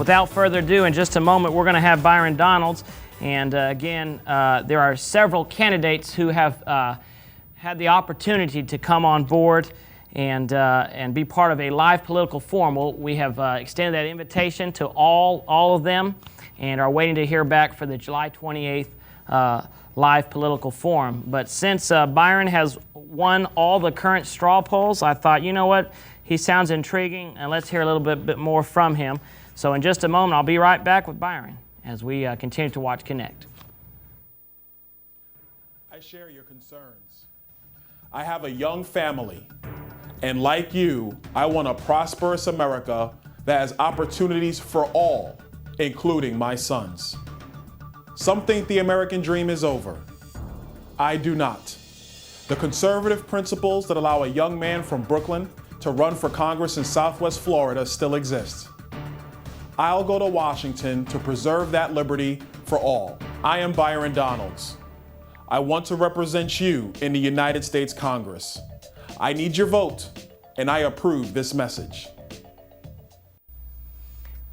without further ado, in just a moment, we're going to have Byron Donalds. And again, there are several candidates who have had the opportunity to come on board and be part of a live political forum. Well, we have extended that invitation to all of them and are waiting to hear back for the July 28th live political forum. But since Byron has won all the current straw polls, I thought, you know what, he sounds intriguing, and let's hear a little bit more from him. So in just a moment, I'll be right back with Byron as we continue to watch Connect. I share your concerns. I have a young family, and like you, I want a prosperous America that has opportunities for all, including my sons. Some think the American dream is over. I do not. The conservative principles that allow a young man from Brooklyn to run for Congress in Southwest Florida still exist. I'll go to Washington to preserve that liberty for all. I am Byron Donalds. I want to represent you in the United States Congress. I need your vote, and I approve this message.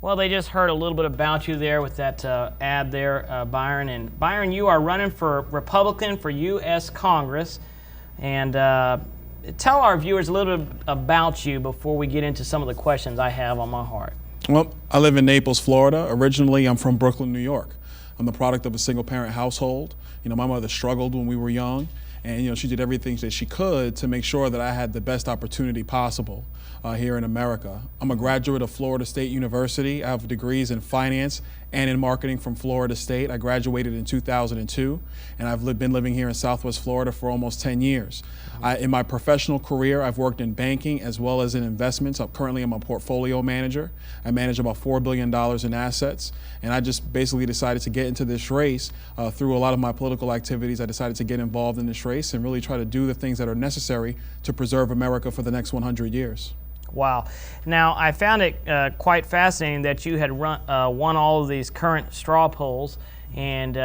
Well, they just heard a little bit about you there with that ad there, Byron. And Byron, you are running for Republican for U.S. Congress. And tell our viewers a little bit about you before we get into some of the questions I have on my heart. Well, I live in Naples, Florida. Originally, I'm from Brooklyn, New York. I'm the product of a single-parent household. My mother struggled when we were young, and she did everything that she could to make sure that I had the best opportunity possible here in America. I'm a graduate of Florida State University. I have degrees in finance and in marketing from Florida State. I graduated in 2002, and I've been living here in Southwest Florida for almost 10 years. In my professional career, I've worked in banking as well as in investments. Currently, I'm a portfolio manager. I manage about $4 billion in assets, and I just basically decided to get into this race through a lot of my political activities. I decided to get involved in this race and really try to do the things that are necessary to preserve America for the next 100 years. Wow. Now, I found it quite fascinating that you had won all of these current straw polls, and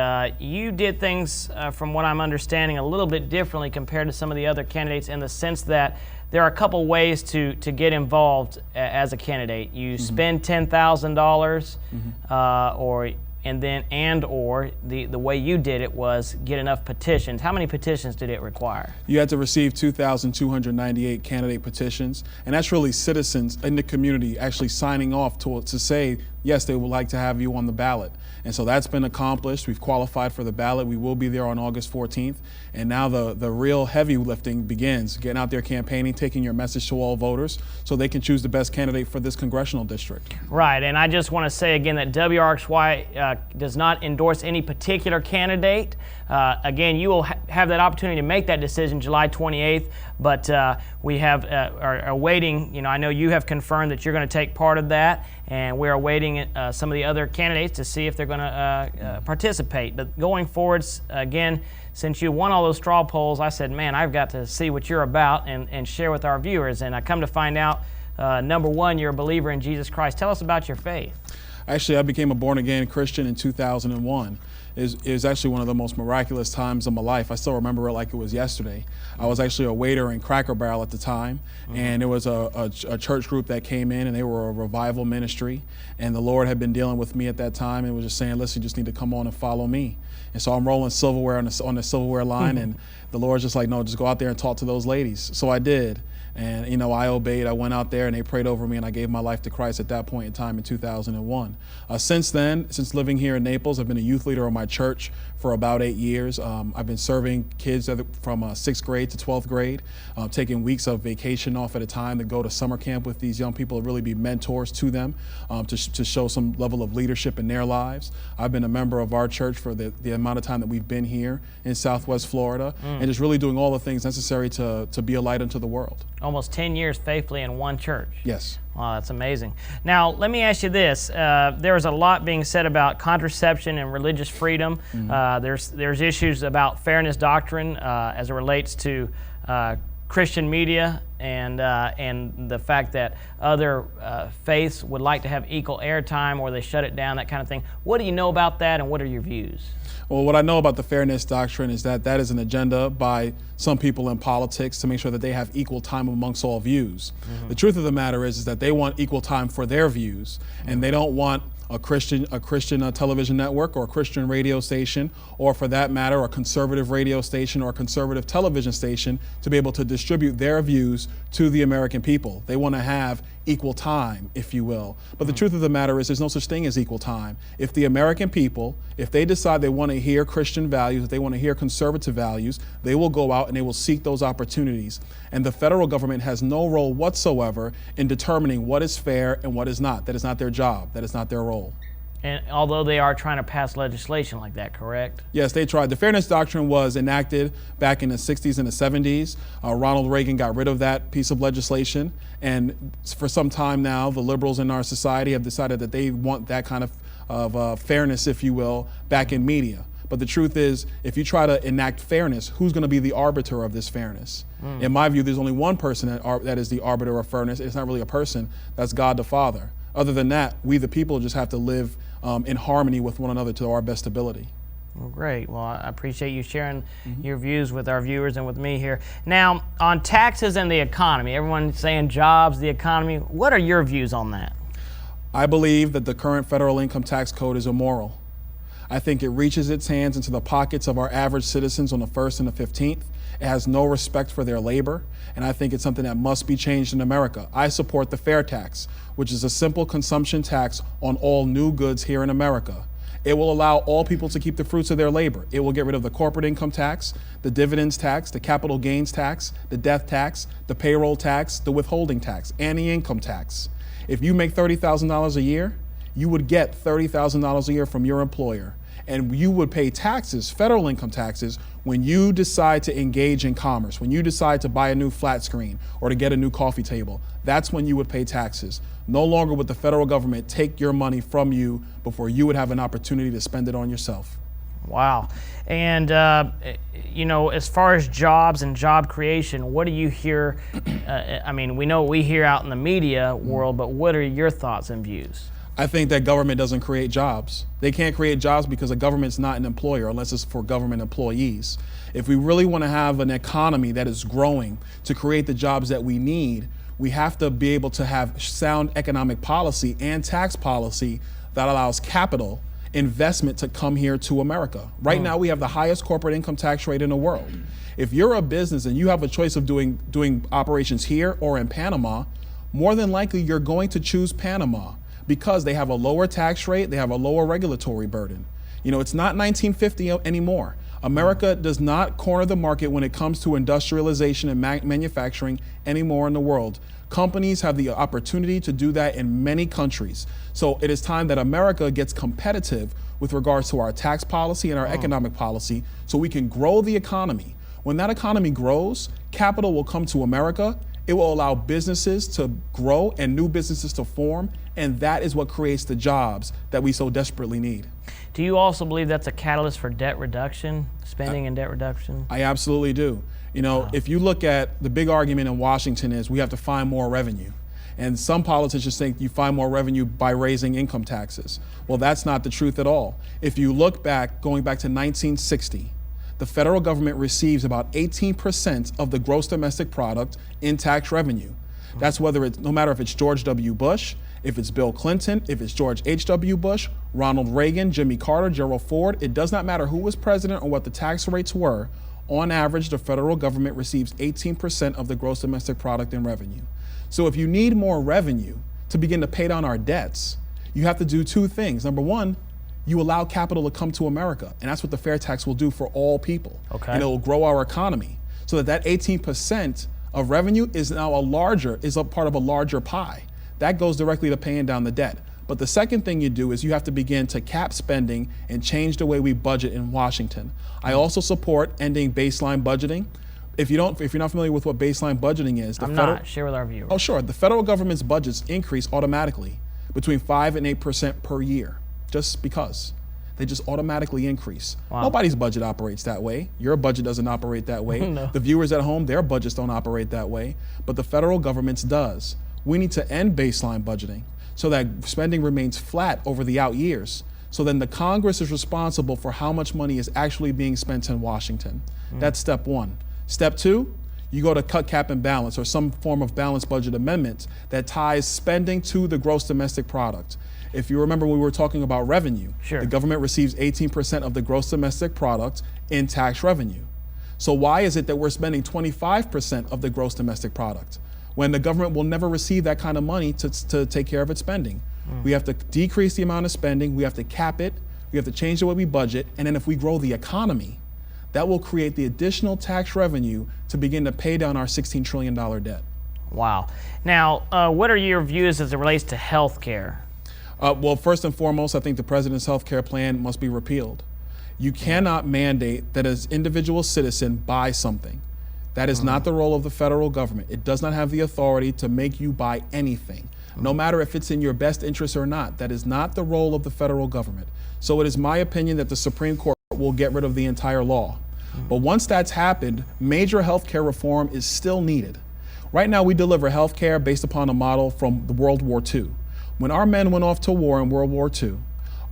you did things, from what I'm understanding, a little bit differently compared to some of the other candidates in the sense that there are a couple ways to get involved as a candidate. You spend $10,000 or the way you did it was get enough petitions. How many petitions did it require? You had to receive 2,298 candidate petitions, and that's really citizens in the community actually signing off to say, yes, they would like to have you on the ballot. And so that's been accomplished. We've qualified for the ballot. We will be there on August 14th. And now the real heavy lifting begins, getting out there campaigning, taking your message to all voters so they can choose the best candidate for this congressional district. Right, and I just want to say again that WRXY does not endorse any particular candidate. Again, you will have that opportunity to make that decision July 28th, but we are waiting. I know you have confirmed that you're going to take part of that, and we're awaiting some of the other candidates to see if they're going to participate. But going forwards, again, since you won all those straw polls, I said, man, I've got to see what you're about and share with our viewers. And I come to find out, number one, you're a believer in Jesus Christ. Tell us about your faith. Actually, I became a born-again Christian in 2001. It was actually one of the most miraculous times of my life. I still remember it like it was yesterday. I was actually a waiter in Cracker Barrel at the time, and there was a church group that came in, and they were a revival ministry, and the Lord had been dealing with me at that time and was just saying, listen, you just need to come on and follow me. And so I'm rolling silverware on the silverware line, and the Lord's just like, no, just go out there and talk to those ladies. So I did. And, I obeyed. I went out there and they prayed over me, and I gave my life to Christ at that point in time in 2001. Since then, since living here in Naples, I've been a youth leader of my church for about 8 years. I've been serving kids from 6th grade to 12th grade, taking weeks of vacation off at a time to go to summer camp with these young people and really be mentors to them, to show some level of leadership in their lives. I've been a member of our church for the amount of time that we've been here in Southwest Florida, and just really doing all the things necessary to be a light unto the world. Almost 10 years faithfully in one church. Yes. Wow, that's amazing. Now, let me ask you this. There's a lot being said about contraception and religious freedom. There's issues about fairness doctrine as it relates to Christian media and the fact that other faiths would like to have equal airtime or they shut it down, that kind of thing. What do you know about that, and what are your views? Well, what I know about the fairness doctrine is that is an agenda by some people in politics to make sure that they have equal time amongst all views. The truth of the matter is that they want equal time for their views, and they don't want a Christian television network or a Christian radio station, or for that matter, a conservative radio station or a conservative television station to be able to distribute their views to the American people. They want to have equal time, if you will. But the truth of the matter is there's no such thing as equal time. If the American people, if they decide they want to hear Christian values, if they want to hear conservative values, they will go out and they will seek those opportunities. And the federal government has no role whatsoever in determining what is fair and what is not. That is not their job. That is not their role. And although they are trying to pass legislation like that, correct? Yes, they tried. The Fairness Doctrine was enacted back in the 60s and the 70s. Ronald Reagan got rid of that piece of legislation. And for some time now, the liberals in our society have decided that they want that kind of fairness, if you will, back in media. But the truth is, if you try to enact fairness, who's going to be the arbiter of this fairness? In my view, there's only one person that is the arbiter of fairness. It's not really a person. That's God the Father. Other than that, we the people just have to live in harmony with one another to our best ability. Well, great. Well, I appreciate you sharing your views with our viewers and with me here. Now, on taxes and the economy, everyone's saying jobs, the economy. What are your views on that? I believe that the current federal income tax code is immoral. I think it reaches its hands into the pockets of our average citizens on the 1st and the 15th. It has no respect for their labor, and I think it's something that must be changed in America. I support the fair tax, which is a simple consumption tax on all new goods here in America. It will allow all people to keep the fruits of their labor. It will get rid of the corporate income tax, the dividends tax, the capital gains tax, the death tax, the payroll tax, the withholding tax, and the income tax. If you make $30,000 a year, you would get $30,000 a year from your employer. And you would pay taxes, federal income taxes, when you decide to engage in commerce, when you decide to buy a new flat screen or to get a new coffee table. That's when you would pay taxes. No longer would the federal government take your money from you before you would have an opportunity to spend it on yourself. Wow. And, as far as jobs and job creation, what do you hear? I mean, we know what we hear out in the media world, but what are your thoughts and views? I think that government doesn't create jobs. They can't create jobs because the government's not an employer unless it's for government employees. If we really want to have an economy that is growing to create the jobs that we need, we have to be able to have sound economic policy and tax policy that allows capital investment to come here to America. Right now, we have the highest corporate income tax rate in the world. If you're a business and you have a choice of doing operations here or in Panama, more than likely you're going to choose Panama, because they have a lower tax rate, they have a lower regulatory burden. It's not 1950 anymore. America does not corner the market when it comes to industrialization and manufacturing anymore in the world. Companies have the opportunity to do that in many countries. So it is time that America gets competitive with regards to our tax policy and our economic policy so we can grow the economy. When that economy grows, capital will come to America. It will allow businesses to grow and new businesses to form, and that is what creates the jobs that we so desperately need. Do you also believe that's a catalyst for debt reduction, spending and debt reduction? I absolutely do. If you look at the big argument in Washington is we have to find more revenue. And some politicians think you find more revenue by raising income taxes. Well, that's not the truth at all. If you look back, going back to 1960, the federal government receives about 18% of the gross domestic product in tax revenue. That's no matter if it's George W. Bush, if it's Bill Clinton, if it's George H.W. Bush, Ronald Reagan, Jimmy Carter, Gerald Ford. It does not matter who was president or what the tax rates were. On average, the federal government receives 18% of the gross domestic product in revenue. So if you need more revenue to begin to pay down our debts, you have to do two things. Number one, you allow capital to come to America, and that's what the fair tax will do for all people. Okay. And it will grow our economy so that 18% of revenue is now a part of a larger pie. That goes directly to paying down the debt. But the second thing you do is you have to begin to cap spending and change the way we budget in Washington. I also support ending baseline budgeting. If you're not familiar with what baseline budgeting is, share with our viewers. Oh, sure. The federal government's budgets increase automatically between 5 and 8% per year, just because. They just automatically increase. Wow. Nobody's budget operates that way. Your budget doesn't operate that way. No. The viewers at home, their budgets don't operate that way, but the federal government's does. We need to end baseline budgeting so that spending remains flat over the out years. So then the Congress is responsible for how much money is actually being spent in Washington. That's step one. Step two, you go to cut, cap, and balance, or some form of balanced budget amendment that ties spending to the gross domestic product. If you remember when we were talking about revenue, Sure. the government receives 18% of the gross domestic product in tax revenue. So why is it that we're spending 25% of the gross domestic product when the government will never receive that kind of money to take care of its spending? We have to decrease the amount of spending, we have to cap it, we have to change the way we budget, and then if we grow the economy, that will create the additional tax revenue to begin to pay down our $16 trillion debt. Wow. Now, what are your views as it relates to health care? Well, first and foremost, I think the president's health care plan must be repealed. You cannot mandate that as individual citizen buy something. That is not the role of the federal government. It does not have the authority to make you buy anything, no matter if it's in your best interest or not. That is not the role of the federal government. So it is my opinion that the Supreme Court will get rid of the entire law. But once that's happened, major healthcare reform is still needed. Right now, we deliver healthcare based upon a model from the World War II. When our men went off to war in World War II,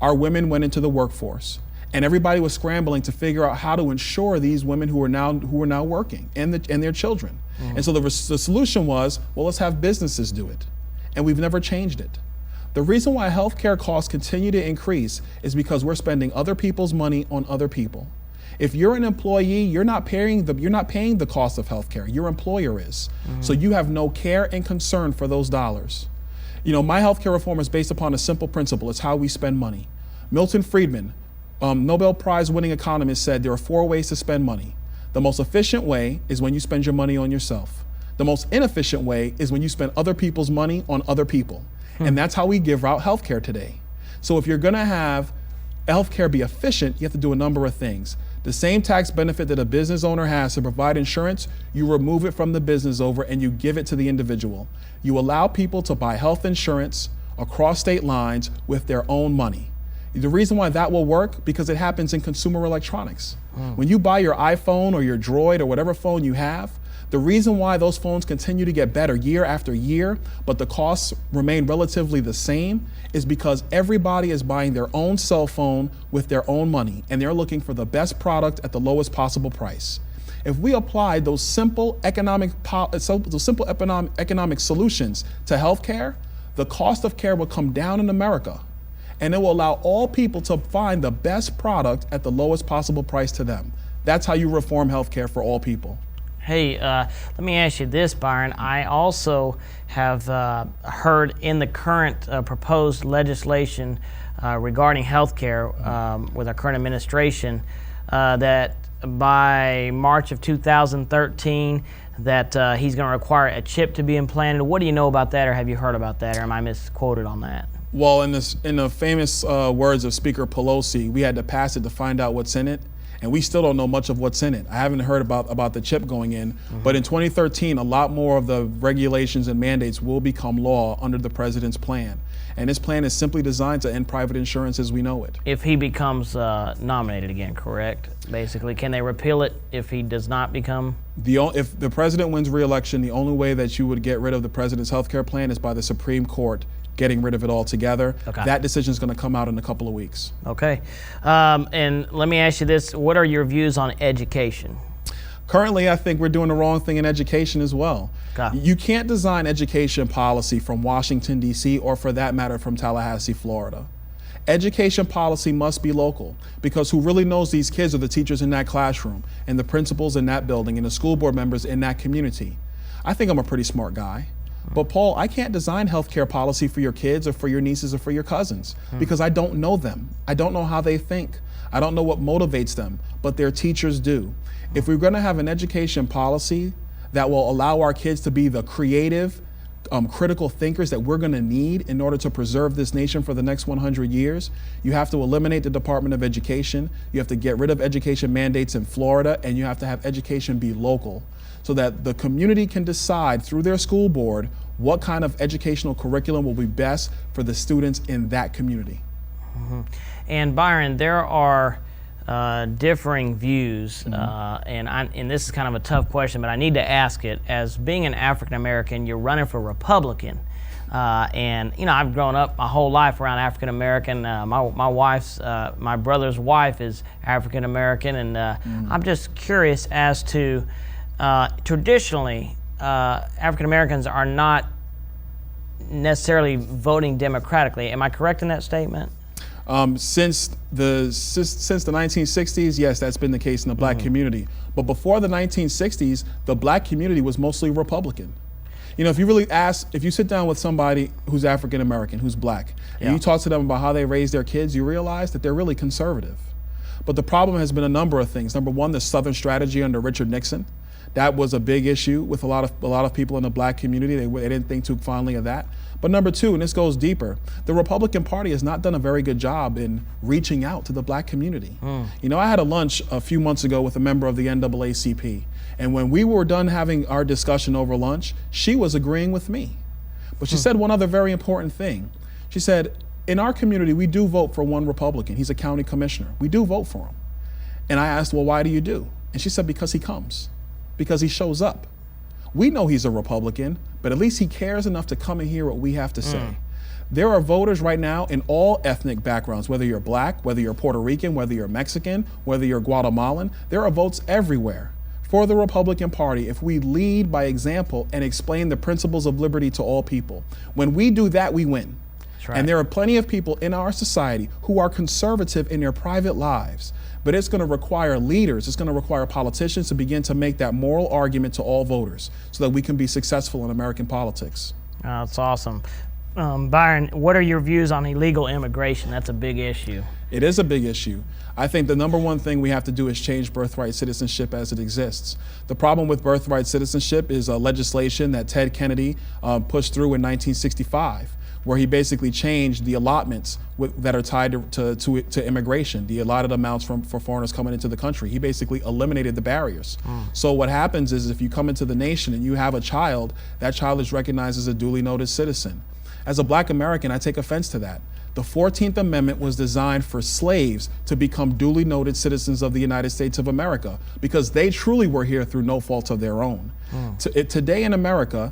our women went into the workforce, and everybody was scrambling to figure out how to insure these women who are now working and their children. And so the solution was, well, let's have businesses do it. And we've never changed it. The reason why healthcare costs continue to increase is because we're spending other people's money on other people. If you're an employee, you're not paying the cost of healthcare. Your employer is. So you have no care and concern for those dollars. You know, my healthcare reform is based upon a simple principle. It's how we spend money. Milton Friedman, Nobel Prize winning economist, said there are 4 ways to spend money. The most efficient way is when you spend your money on yourself. The most inefficient way is when you spend other people's money on other people. And that's how we give out healthcare today. So if you're gonna have healthcare be efficient, you have to do a number of things. The same tax benefit that a business owner has to provide insurance, you remove it from the business owner and you give it to the individual. You allow people to buy health insurance across state lines with their own money. The reason why that will work, because it happens in consumer electronics. When you buy your iPhone or your Droid or whatever phone you have, the reason why those phones continue to get better year after year, but the costs remain relatively the same, is because everybody is buying their own cell phone with their own money, and they're looking for the best product at the lowest possible price. If we apply those simple economic solutions to healthcare, the cost of care will come down in America, and it will allow all people to find the best product at the lowest possible price to them. That's how you reform healthcare for all people. Hey, let me ask you this, Byron. I also have heard in the current proposed legislation regarding health care with our current administration that by March of 2013 that he's going to require a chip to be implanted. What do you know about that, or have you heard about that, or am I misquoted on that? Well, in the famous words of Speaker Pelosi, we had to pass it to find out what's in it. And we still don't know much of what's in it. I haven't heard about the chip going in, but in 2013, a lot more of the regulations and mandates will become law under the president's plan. And this plan is simply designed to end private insurance as we know it. If he becomes nominated again, correct? Basically, can they repeal it if he does not become? If the president wins re-election, the only way that you would get rid of the president's health care plan is by the Supreme Court getting rid of it altogether. Okay. That decision is going to come out in a couple of weeks. Okay. And let me ask you this, what are your views on education? Currently, I think we're doing the wrong thing in education as well. Okay. You can't design education policy from Washington, D.C., or for that matter, from Tallahassee, Florida. Education policy must be local, because who really knows these kids are the teachers in that classroom, and the principals in that building, and the school board members in that community. I think I'm a pretty smart guy. But Paul, I can't design healthcare policy for your kids or for your nieces or for your cousins because I don't know them. I don't know how they think. I don't know what motivates them, but their teachers do. If we're going to have an education policy that will allow our kids to be the creative, critical thinkers that we're going to need in order to preserve this nation for the next 100 years, you have to eliminate the Department of Education, you have to get rid of education mandates in Florida, and you have to have education be local, so that the community can decide through their school board what kind of educational curriculum will be best for the students in that community. And Byron, there are differing views, and this is kind of a tough question, but I need to ask it. As being an African American, you're running for Republican, and you know, I've grown up my whole life around African American. My brother's wife is African American, and I'm just curious as to traditionally African Americans are not necessarily voting democratically. Am I correct in that statement? Since the 1960s, yes, that's been the case in the black community. But before the 1960s, the black community was mostly Republican. You know, if you sit down with somebody who's African American, who's black, and you talk to them about how they raise their kids, you realize that they're really conservative. But the problem has been a number of things. Number one, the Southern strategy under Richard Nixon. That was a big issue with a lot of people in the black community. They didn't think too fondly of that. But number two, and this goes deeper, the Republican Party has not done a very good job in reaching out to the black community. You know, I had a lunch a few months ago with a member of the NAACP. And when we were done having our discussion over lunch, she was agreeing with me. But she said one other very important thing. She said, in our community, we do vote for one Republican. He's a county commissioner. We do vote for him. And I asked, well, why do you do? And she said, because he comes, because he shows up. We know he's a Republican, but at least he cares enough to come and hear what we have to say. There are voters right now in all ethnic backgrounds, whether you're black, whether you're Puerto Rican, whether you're Mexican, whether you're Guatemalan. There are votes everywhere for the Republican Party if we lead by example and explain the principles of liberty to all people. When we do that, we win. Right. And there are plenty of people in our society who are conservative in their private lives, but it's going to require leaders, it's going to require politicians to begin to make that moral argument to all voters so that we can be successful in American politics. Oh, that's awesome. Byron, what are your views on illegal immigration? That's a big issue. It is a big issue. I think the number one thing we have to do is change birthright citizenship as it exists. The problem with birthright citizenship is legislation that Ted Kennedy pushed through in 1965. Where he basically changed the allotments that are tied to immigration, the allotted amounts for foreigners coming into the country. He basically eliminated the barriers. So what happens is if you come into the nation and you have a child, that child is recognized as a duly noted citizen. As a black American, I take offense to that. The 14th Amendment was designed for slaves to become duly noted citizens of the United States of America because they truly were here through no fault of their own. Today in America,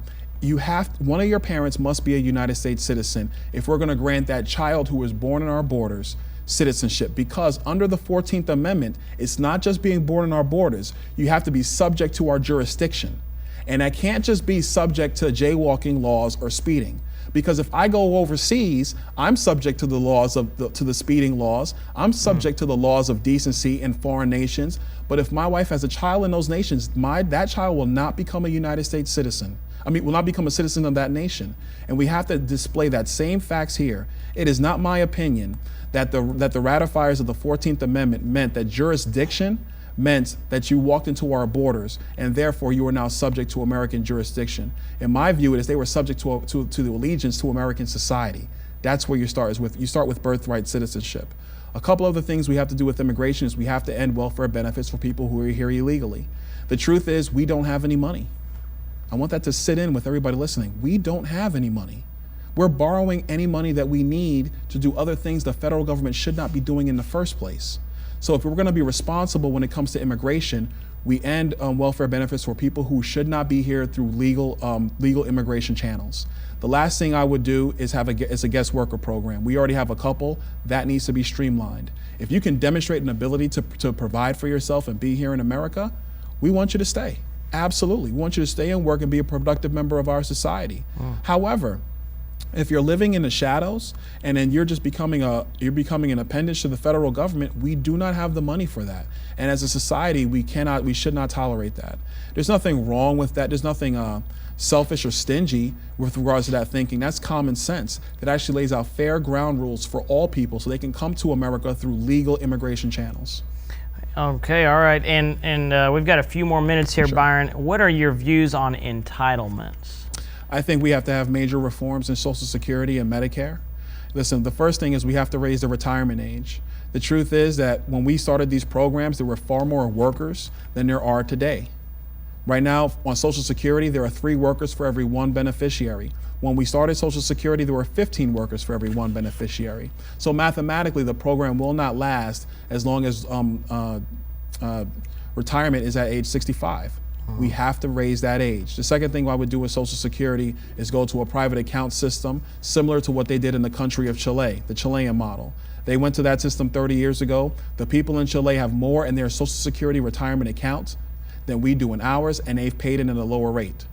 one of your parents must be a United States citizen if we're going to grant that child who was born in our borders citizenship, because under the 14th Amendment, it's not just being born in our borders. You have to be subject to our jurisdiction. And I can't just be subject to jaywalking laws or speeding. Because if I go overseas, I'm subject to the laws to the speeding laws. I'm subject to the laws of decency in foreign nations. But if my wife has a child in those nations, that child will not become a United States citizen. Will not become a citizen of that nation. And we have to display that same facts here. It is not my opinion that the ratifiers of the 14th Amendment meant that jurisdiction meant that you walked into our borders and therefore you are now subject to American jurisdiction. In my view, it is they were subject to the allegiance to American society. That's where you start with birthright citizenship. A couple other things we have to do with immigration is we have to end welfare benefits for people who are here illegally. The truth is we don't have any money. I want that to sit in with everybody listening. We don't have any money. We're borrowing any money that we need to do other things the federal government should not be doing in the first place. So if we're going to be responsible when it comes to immigration, we end welfare benefits for people who should not be here through legal immigration channels. The last thing I would do is have a guest worker program. We already have a couple. That needs to be streamlined. If you can demonstrate an ability to provide for yourself and be here in America, we want you to stay. Absolutely. We want you to stay and work and be a productive member of our society. However, if you're living in the shadows and then you're becoming an appendage to the federal government, we do not have the money for that. And as a society, we should not tolerate that. There's nothing wrong with that. There's nothing selfish or stingy with regards to that thinking. That's common sense that actually lays out fair ground rules for all people so they can come to America through legal immigration channels. Okay, all right, and we've got a few more minutes here, sure. Byron. What are your views on entitlements? I think we have to have major reforms in Social Security and Medicare. Listen, the first thing is we have to raise the retirement age. The truth is that when we started these programs, there were far more workers than there are today. Right now, on Social Security, there are 3 workers for every 1 beneficiary. When we started Social Security, there were 15 workers for every 1 beneficiary. So mathematically, the program will not last as long as retirement is at age 65. We have to raise that age. The second thing I would do with Social Security is go to a private account system similar to what they did in the country of Chile, the Chilean model. They went to that system 30 years ago. The people in Chile have more in their Social Security retirement account than we do in ours, and they've paid it at a lower rate.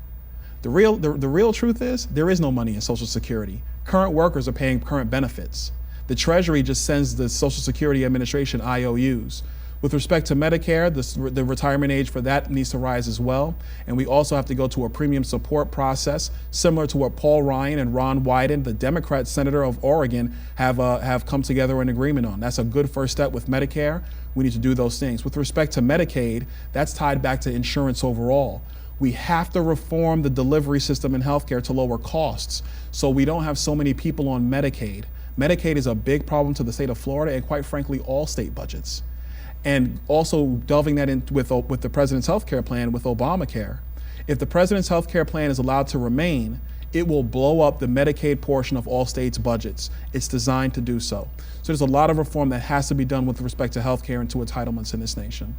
The real truth is there is no money in Social Security. Current workers are paying current benefits. The Treasury just sends the Social Security Administration IOUs. With respect to Medicare, the retirement age for that needs to rise as well. And we also have to go to a premium support process, similar to what Paul Ryan and Ron Wyden, the Democrat senator of Oregon, have come together in agreement on. That's a good first step with Medicare. We need to do those things. With respect to Medicaid, that's tied back to insurance overall. We have to reform the delivery system in healthcare to lower costs so we don't have so many people on Medicaid. Medicaid is a big problem to the state of Florida and, quite frankly, all state budgets. And also delving that in with the president's health care plan with Obamacare. If the president's health care plan is allowed to remain, it will blow up the Medicaid portion of all states' budgets. It's designed to do so. So there's a lot of reform that has to be done with respect to health care and to entitlements in this nation.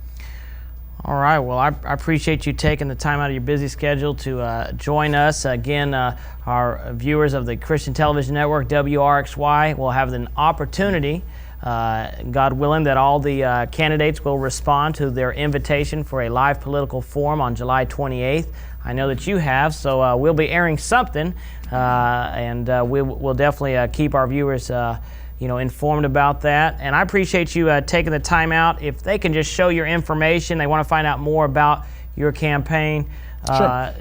All right. Well, I appreciate you taking the time out of your busy schedule to join us. Again, our viewers of the Christian Television Network, WRXY, will have an opportunity, God willing, that all the candidates will respond to their invitation for a live political forum on July 28th. I know that you have, so we'll be airing something, and we'll definitely keep our viewers informed about that. And I appreciate you taking the time out. If they can just show your information, they want to find out more about your campaign. Sure.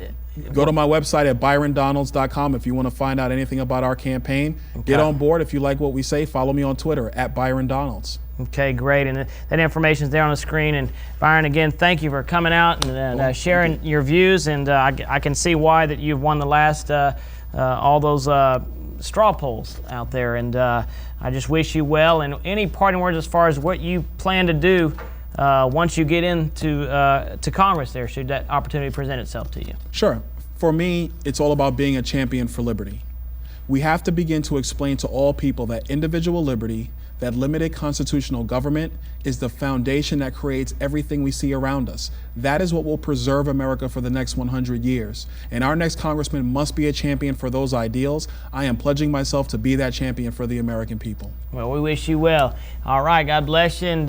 Go to my website at byrondonalds.com if you want to find out anything about our campaign. Okay. Get on board. If you like what we say, follow me on Twitter at ByronDonalds. Okay, great. And that information is there on the screen. And Byron, again, thank you for coming out and sharing your views. And I can see why that you've won the last all those straw polls out there. And I just wish you well. And any parting words as far as what you plan to do once you get into to Congress there, should that opportunity present itself to you? Sure. For me, it's all about being a champion for liberty. We have to begin to explain to all people that individual liberty, that limited constitutional government, is the foundation that creates everything we see around us. That is what will preserve America for the next 100 years. And our next congressman must be a champion for those ideals. I am pledging myself to be that champion for the American people. Well, we wish you well. All right, God bless you. And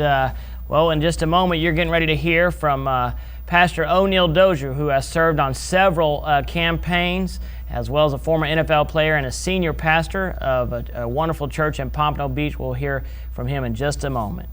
well, in just a moment, you're getting ready to hear from Pastor O'Neal Dozier, who has served on several campaigns, as well as a former NFL player and a senior pastor of a wonderful church in Pompano Beach. We'll hear from him in just a moment.